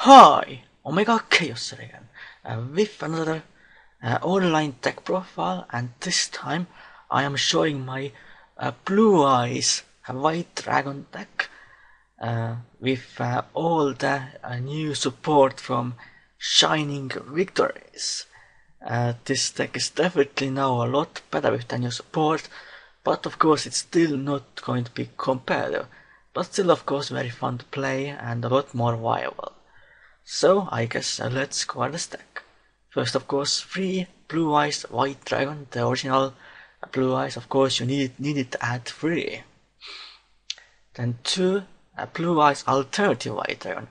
Hi, Omega Chaos again, with another online tech profile, and this time I am showing my Blue Eyes White Dragon deck with all the new support from Shining Victories. This deck is definitely now a lot better with the new support, but of course it's still not going to be competitive, but still of course very fun to play and a lot more viable. So I guess let's cover the stack. First of course 3 Blue Eyes White Dragon, the original Blue Eyes, of course you needed to add 3. Then 2 Blue Eyes Alternative White Dragon.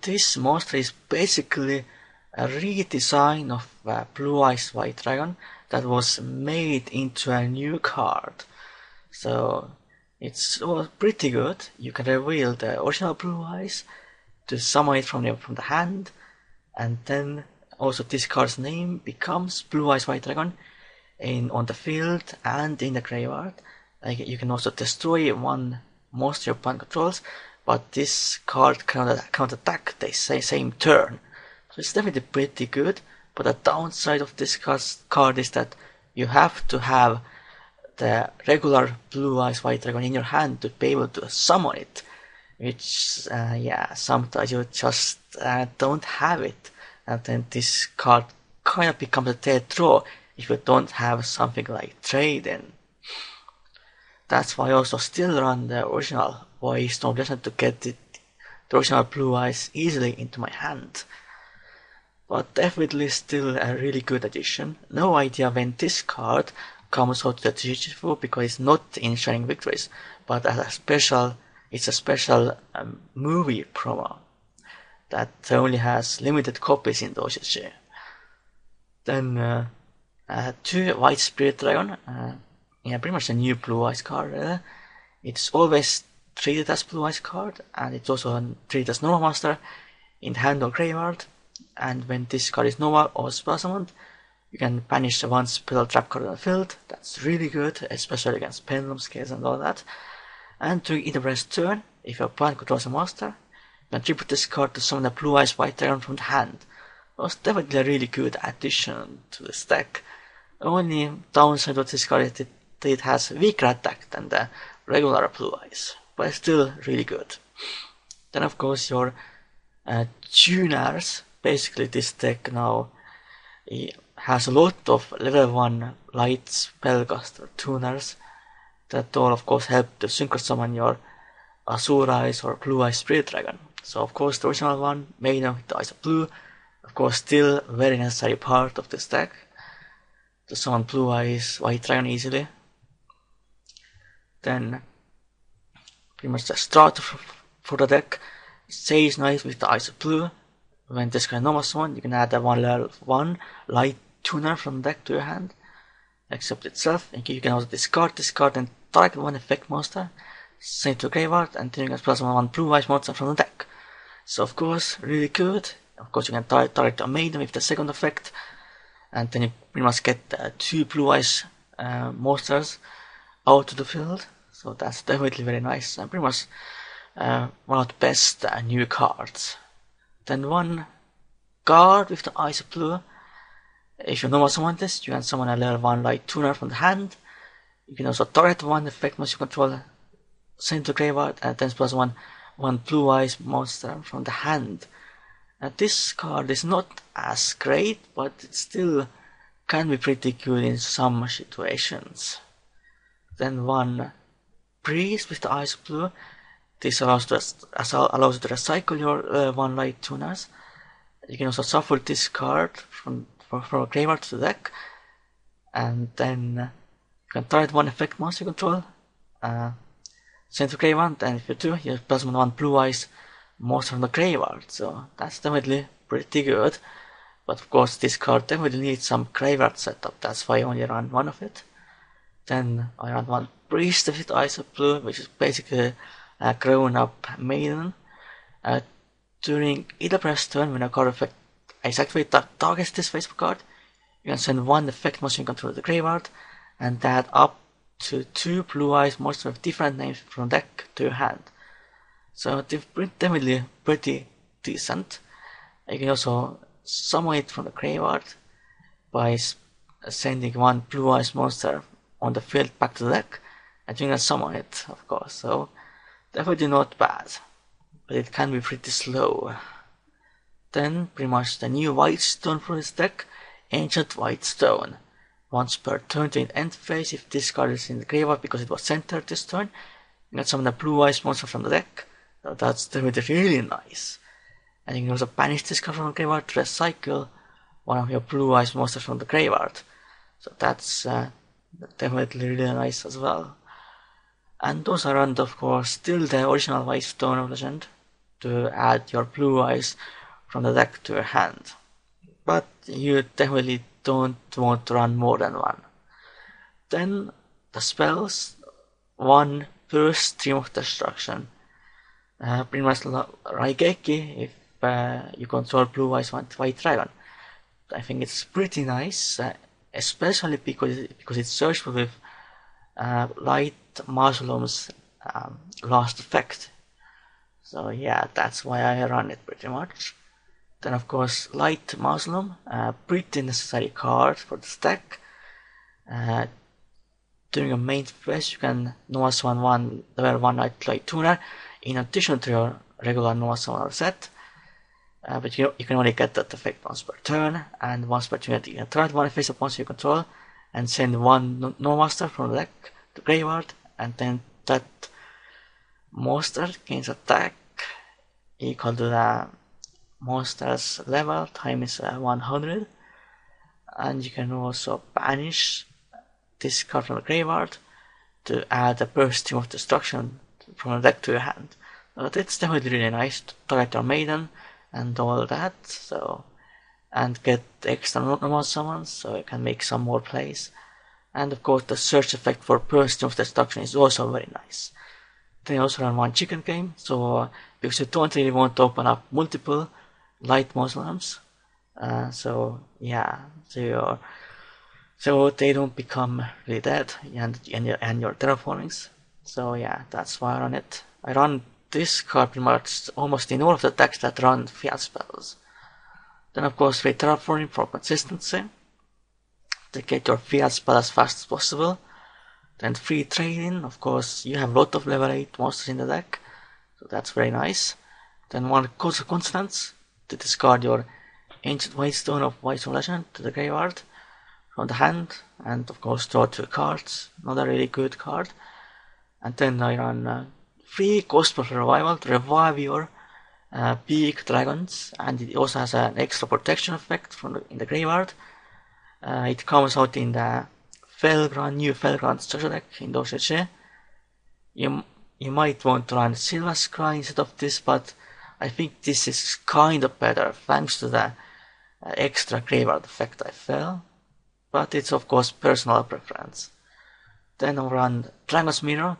This monster is basically a redesign of Blue Eyes White Dragon that was made into a new card. So it's pretty good. You can reveal the original Blue Eyes to summon it from the hand, and then also this card's name becomes Blue Eyes White Dragon on the field and in the graveyard. Like, you can also destroy one monster your opponent controls, but this card cannot attack the same turn. So it's definitely pretty good, but the downside of this card is that you have to have the regular Blue Eyes White Dragon in your hand to be able to summon it, which sometimes you just don't have it, and then this card kind of becomes a dead draw if you don't have something like trade in. That's why I also still run the original Voice Storm Legend to get the original Blue Eyes easily into my hand. But definitely still a really good addition. No idea when this card comes out to the TCG because it's not in Shining Victories, but as it's a special movie promo that only has limited copies in the OCG. Then 2 White Spirit Dragon, pretty much a new Blue Eyes card. It's always treated as Blue Eyes card, and it's also treated as normal monster in hand or graveyard. And when this card is normal or spell summoned, you can banish one spell trap card on the field. That's really good, especially against pendulum scales and all that. And during either rest turn, if your opponent controls a monster, you can tribute this card to summon a Blue Eyes White Dragon from the hand. That's definitely a really good addition to this deck. The only downside of this card is that it has weaker attack than the regular Blue Eyes, but it's still really good. Then of course your tuners. Basically this deck now has a lot of level 1 light spellcaster tuners that all of course help to synchro summon your Azure Eyes or Blue Eyes Spirit Dragon. So of course the original one, made with the Eyes of Blue, of course still very necessary part of this deck to summon Blue Eyes White Dragon easily. Then pretty much the start for the deck stays nice with the Eyes of Blue. When this kind of normal summon, you can add a level 1 light tuner from the deck to your hand, except itself, and you can also discard this card and target one effect monster, send it to graveyard, and then you can spell summon one Blue Eyes monster from the deck. So of course, really good. Of course you can target a maiden with the second effect, and then you pretty much get 2 Blue Eyes monsters out to the field. So that's definitely very nice, and pretty much one of the best new cards. Then 1 card with the Eyes of Blue. If you normal summon this, you can summon a level 1 light tuner from the hand. You can also target one effect monster you control, send to graveyard, and then plus one Blue Eyes monster from the hand. This card is not as great, but it still can be pretty good in some situations. Then 1 Priest with the Eyes of Blue. This allows you to recycle your 1 light tuners. You can also shuffle this card from a graveyard to the deck, and then you can target one effect monster you control, send to graveyard, and if you do, you plus 1 Blue Eyes monster from the graveyard. So that's definitely pretty good. But of course this card definitely needs some graveyard setup, that's why I only run 1 of it. Then I run 1 Priest with Eyes of Blue, which is basically a grown up maiden. During either press turn, when a card effect is activated that targets this Facebook card, you can send 1 effect monster you control to the graveyard, and add up to 2 Blue Eyes monsters with different names from the deck to your hand. So definitely pretty decent. You can also summon it from the graveyard by sending one blue eyes monster on the field back to the deck, and you can summon it, of course. So definitely not bad, but it can be pretty slow. Then pretty much the new white stone for this deck, Ancient White Stone. Once per turn to end phase, if this card is in the graveyard because it was centered this turn, you can summon the blue eyes monster from the deck. So that's definitely really nice. And you can also banish this card from the graveyard to recycle one of your blue eyes monsters from the graveyard. So that's definitely really nice as well. And those are run, of course, still the original White Stone of Legend to add your blue eyes from the deck to your hand. But you definitely don't want to run more than one. Then the spells, one per Stream of Destruction. Pretty much Raigeki if you control blue eyes white dragon. I think it's pretty nice, especially because it's searchable with Light Mausoleum's last effect. So yeah, that's why I run it pretty much. Then of course Light Mausoleum, pretty necessary card for the stack. During your main phase you can Nova Summon one level 1 Light Tuner in addition to your regular Nova Summoner set. But you can only get that effect once per turn, and once per turn you can target one face of monster you control and send one No Master from the deck to graveyard, and then that monster gains attack equal to the monster's level times 100, and you can also banish this card from the graveyard to add a burst Stream of Destruction from the deck to your hand. But it's definitely really nice to target your maiden and all that, so, and get extra normal summons so you can make some more plays. And of course the search effect for burst Stream of Destruction is also very nice. Then you also run one chicken game, so because you don't really want to open up multiple light mausoleums, so yeah, so they don't become really dead and your terraformings. So yeah, that's why I run it. I run this card pretty much almost in all of the decks that run field spells. Then of course free terraforming for consistency, to get your field spell as fast as possible. Then free trading, of course you have a lot of level 8 monsters in the deck, so that's very nice. Then one Codes of Constants, to discard your Ancient White Stone of White Stone Legend to the graveyard from the hand, and of course draw 2 cards, another really good card. And then I run free Gospel Revival to revive your big dragons, and it also has an extra protection effect in the graveyard. It comes out in the new Felgrand structure deck in Doshichi. You might want to run Silver Scry instead of this, but I think this is kind of better thanks to the extra graveyard effect I feel. But it's of course personal preference. Then I'll run Dragon's Mirror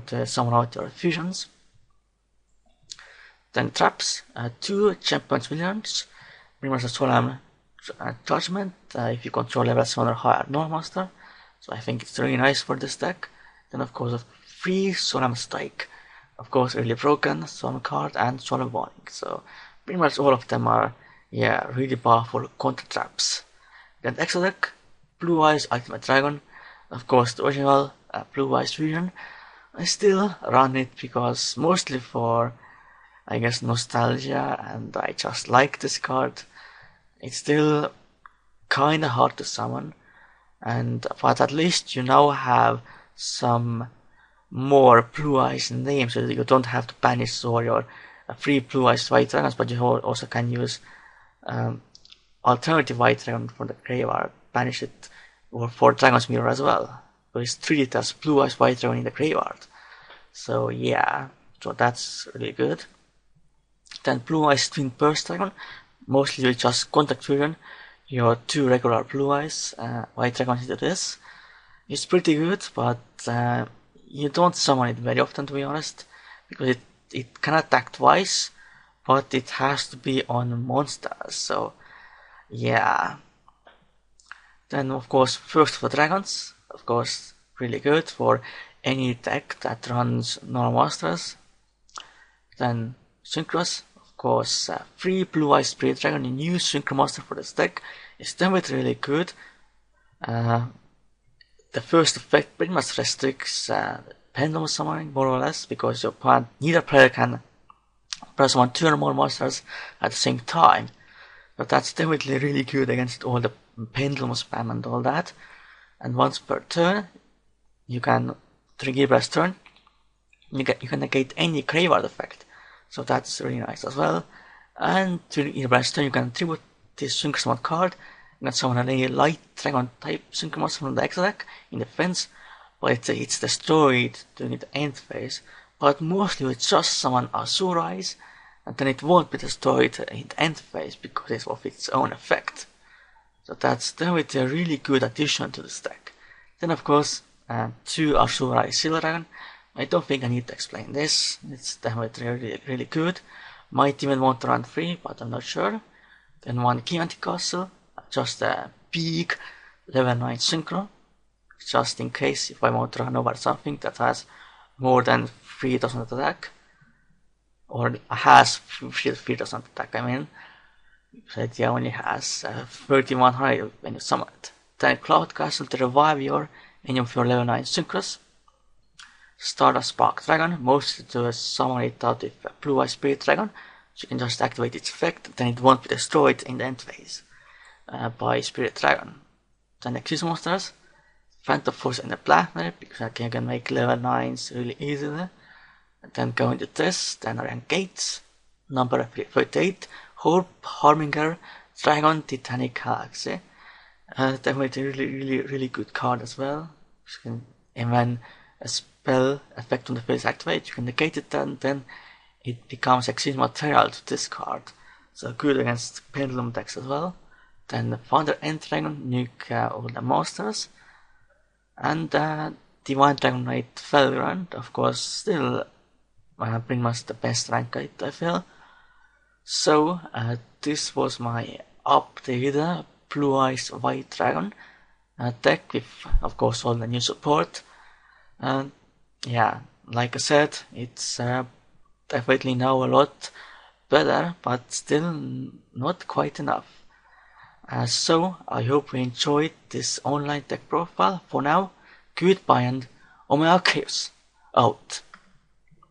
to summon out your fusions. Then traps, 2 Champion's Villains, pretty much a Solemn Judgment if you control level 7 or higher non-monster. So I think it's really nice for this deck. Then of course 3 Solemn Strike, of course really broken, Solemn Card and Solemn Warning. So pretty much all of them are really powerful counter traps. Then extra deck, Blue Eyes Ultimate Dragon, of course the original Blue Eyes Fusion. I still run it because mostly for I guess nostalgia, and I just like this card. It's still kinda hard to summon, but at least you now have some more Blue Eyes names, so that you don't have to banish all your free Blue Eyes White Dragons, but you also can use alternative White Dragon from the graveyard, banish it for Dragon's Mirror as well. So it's treated as Blue Eyes White Dragon in the graveyard. So yeah, so that's really good. Then Blue Eyes Twin Burst Dragon, mostly you just contact fusion your 2 regular Blue Eyes White Dragons into this. It's pretty good, but you don't summon it very often, to be honest, because it can attack twice, but it has to be on monsters, so yeah. Then of course First for Dragons, of course really good for any deck that runs normal monsters. Then Synchros, of course, free Blue Eyes Spirit Dragon, a new Synchro Monster for this deck. It's definitely really good. The first effect pretty much restricts Pendulum Summoning, more or less, because your opponent, neither player can summon 2 or more monsters at the same time. So that's definitely really good against all the Pendulum spam and all that. And once per turn, you can, during Gibra's turn, you can negate any graveyard effect. So that's really nice as well. And during Gibra's turn, you can tribute this Synchro Summon card. You can summon a light dragon type Synchro Monster from the extra deck in defense, but it's destroyed during the end phase. But mostly you just summon Azure Eyes, and then it won't be destroyed in the end phase because it's of its own effect. So that's definitely a really good addition to this deck. Then of course, 2 Azure Eyes Silver Dragon. I don't think I need to explain this. It's definitely really good. Might even want to run 3, but I'm not sure. Then 1 Gigantic Castle, just a big level 9 Synchro, just in case if I want to run over something that has more than 3000 attack, or has 3000 attack, I mean. So it only has 3100 when you summon it. Then Cloud Castle to revive any of your level 9 Synchros. Stardust Spark Dragon, mostly to summon it out with a Blue Eyes Spirit Dragon, so you can just activate its effect, then it won't be destroyed in the end phase by Spirit Dragon. Then Exist Monsters, Phantom Force and the Black Knight, because you can make level 9s really easily. And then go into this, then rank Gates, number 38, Hope, Harbinger, Dragon, Titanic Galaxy. Definitely really good card as well. And when a spell effect on the face activates, you can negate it, and then it becomes Exist material to discard. So good against Pendulum decks as well. Then the Founder End Dragon, nuke all the monsters. And Divine Dragon Knight Felgrand, of course, still pretty much the best rank I feel. So this was my updated Blue Eyes White Dragon deck with, of course, all the new support. And yeah, like I said, it's definitely now a lot better, but still not quite enough. So I hope you enjoyed this online deck profile. For now, goodbye and Omega Khaos out.